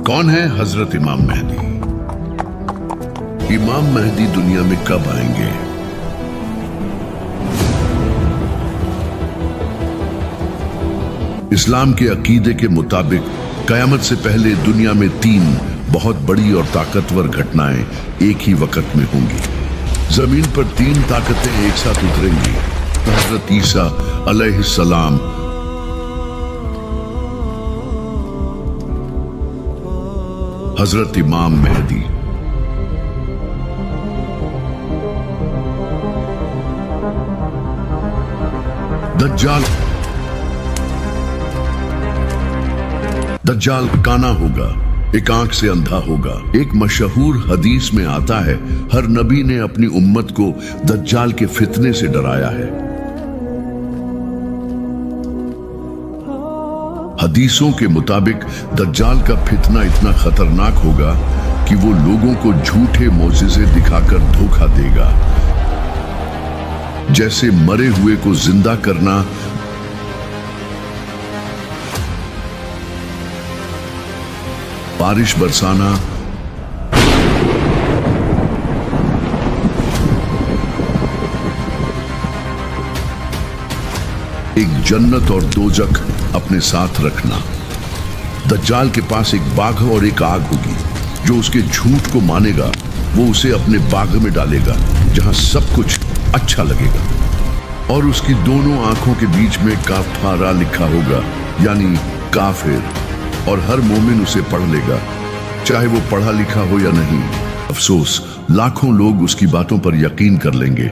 कौन है हजरत इमाम मेहदी? इमाम मेहदी दुनिया में कब आएंगे? इस्लाम के अकीदे के मुताबिक कयामत से पहले दुनिया में 3 बहुत बड़ी और ताकतवर घटनाएं एक ही वक्त में होंगी। जमीन पर 3 ताकतें एक साथ उतरेंगी। हजरत ईसा अलैहिस्सलाम, हजरत इमाम मेहदी। दज्जाल काना होगा, एक आंख से अंधा होगा। एक मशहूर हदीस में आता है, हर नबी ने अपनी उम्मत को दज्जाल के फितने से डराया है। हदीसों के मुताबिक दज्जाल का फितना इतना खतरनाक होगा कि वो लोगों को झूठे मोजिज़े दिखाकर धोखा देगा, जैसे मरे हुए को जिंदा करना, बारिश बरसाना, एक जन्नत और दोजख अपने साथ रखना। दज्जाल के पास एक बाघ और एक आग होगी। जो उसके झूठ को मानेगा वो उसे अपने बाघ में डालेगा जहां सब कुछ अच्छा लगेगा, और उसकी दोनों आंखों के बीच में काफारा लिखा होगा, यानी काफिर, और हर मोमिन उसे पढ़ लेगा, चाहे वो पढ़ा लिखा हो या नहीं। अफसोस, लाखों लोग उसकी बातों पर यकीन कर लेंगे,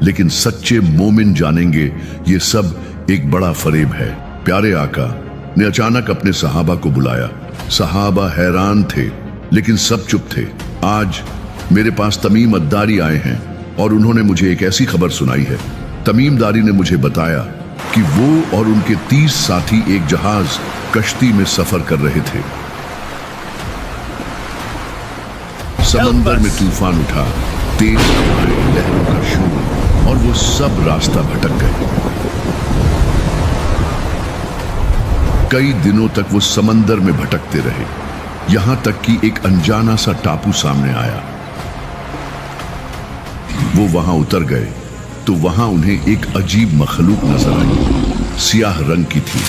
लेकिन सच्चे मोमिन जानेंगे ये सब एक बड़ा फरेब है। प्यारे आका ने अचानक अपने सहाबा को बुलाया। सहाबा हैरान थे, लेकिन सब चुप थे। आज मेरे पास तमीम अद्दारी आए हैं और उन्होंने मुझे एक ऐसी खबर सुनाई है। तमीम दारी ने मुझे बताया कि वो और उनके 30 साथी एक जहाज कश्ती में सफर कर रहे थे। समंदर में तूफान उठा, तेज हवाएं, लहरों का शोर, और वो सब रास्ता भटक गए। कई दिनों तक वो समंदर में भटकते रहे, यहां तक कि एक अनजाना सा टापू सामने आया। वो वहां उतर गए तो वहां उन्हें एक अजीब मखलूक नजर आई। सियाह रंग की थी,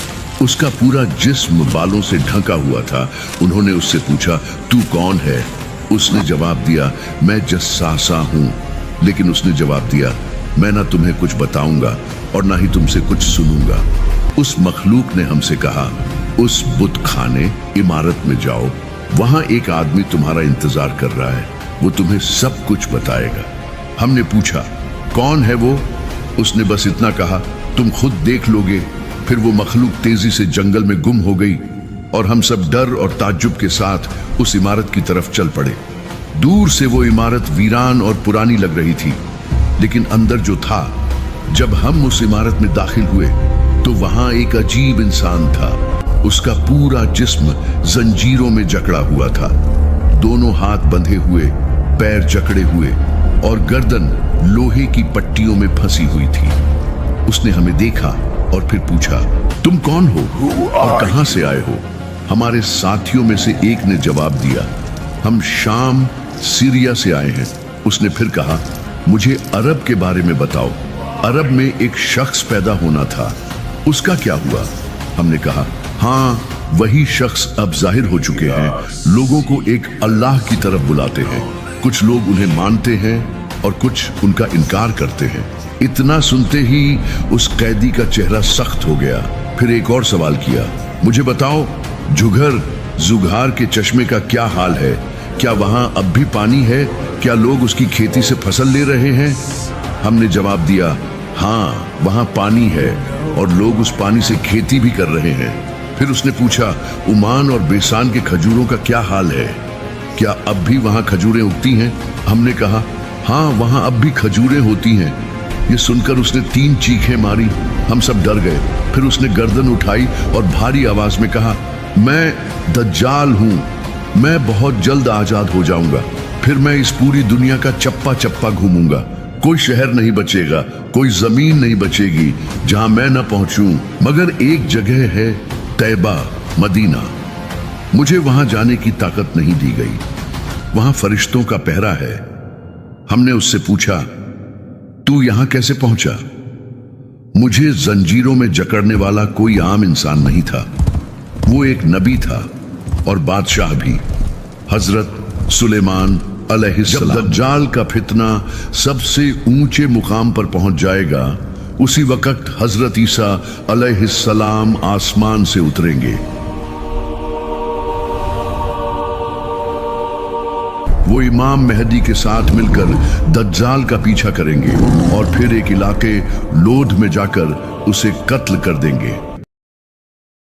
उसका पूरा जिस्म बालों से ढका हुआ था। उन्होंने उससे पूछा, तू कौन है? उसने जवाब दिया, मैं जस्सासा हूं। लेकिन उसने जवाब दिया, मैं ना तुम्हें कुछ बताऊंगा और ना ही तुमसे कुछ सुनूंगा। उस मखलूक ने हमसे कहा, उस बुत खाने इमारत में जाओ, वहां एक आदमी तुम्हारा इंतजार कर रहा है, वो तुम्हें सब कुछ बताएगा। हमने पूछा, कौन है वो? उसने बस इतना कहा, तुम खुद देख लोगे। फिर वो मखलूक तेजी से जंगल में गुम हो गई और हम सब डर और ताज्जुब के साथ उस इमारत की तरफ चल पड़े। दूर से वो इमारत वीरान और पुरानी लग रही थी, लेकिन अंदर जो था, जब हम उस इमारत में दाखिल हुए तो वहां एक अजीब इंसान था। उसका पूरा जिस्म जंजीरों में जकड़ा हुआ था, दोनों हाथ बंधे हुए, पैर जकड़े हुए और गर्दन लोहे की पट्टियों में फंसी हुई थी। उसने हमें देखा और फिर पूछा, तुम कौन हो और कहां से आए हो? हमारे साथियों में से एक ने जवाब दिया, हम शाम सीरिया से आए हैं। उसने फिर कहा, मुझे अरब के बारे में बताओ। अरब में एक शख्स पैदा होना था, उसका क्या हुआ? हमने कहा, हाँ, वही शख्स अब जाहिर हो चुके हैं, लोगों को एक अल्लाह की तरफ बुलाते हैं। कुछ लोग उन्हें मानते हैं और कुछ उनका इनकार करते हैं। इतना सुनते ही उस कैदी का चेहरा सख्त हो गया। फिर एक और सवाल किया, मुझे बताओ, झुघर जुघार के चश्मे का क्या हाल है? क्या वहां अब भी पानी है? क्या लोग उसकी खेती से फसल ले रहे हैं? हमने जवाब दिया, हाँ, वहां पानी है और लोग उस पानी से खेती भी कर रहे हैं। फिर उसने पूछा, उमान और बेसान के खजूरों का क्या हाल है? क्या अब भी वहां खजूरें उगती हैं? हमने कहा, हाँ, वहां अब भी खजूरें होती हैं। ये सुनकर उसने 3 चीखें मारी। हम सब डर गए। फिर उसने गर्दन उठाई और भारी आवाज में कहा, मैं दज्जाल हूं, मैं बहुत जल्द आजाद हो जाऊंगा। फिर मैं इस पूरी दुनिया का चप्पा चप्पा घूमूंगा। कोई शहर नहीं बचेगा, कोई जमीन नहीं बचेगी जहां मैं न पहुंचूं, मगर एक जगह है, तैबा, मदीना। मुझे वहां जाने की ताकत नहीं दी गई। वहां फरिश्तों का पहरा है। हमने उससे पूछा, तू यहां कैसे पहुंचा? मुझे जंजीरों में जकड़ने वाला कोई आम इंसान नहीं था। वो एक नबी था और बादशाह भी, हजरत सुलेमान अलैहिस्सलाम। जब दज्जाल का फितना सबसे ऊंचे मुकाम पर पहुंच जाएगा, उसी वक्त हजरत ईसा अलैहिस्सलाम आसमान से उतरेंगे। वो इमाम मेहदी के साथ मिलकर दज्जाल का पीछा करेंगे और फिर एक इलाके लोद में जाकर उसे कत्ल कर देंगे।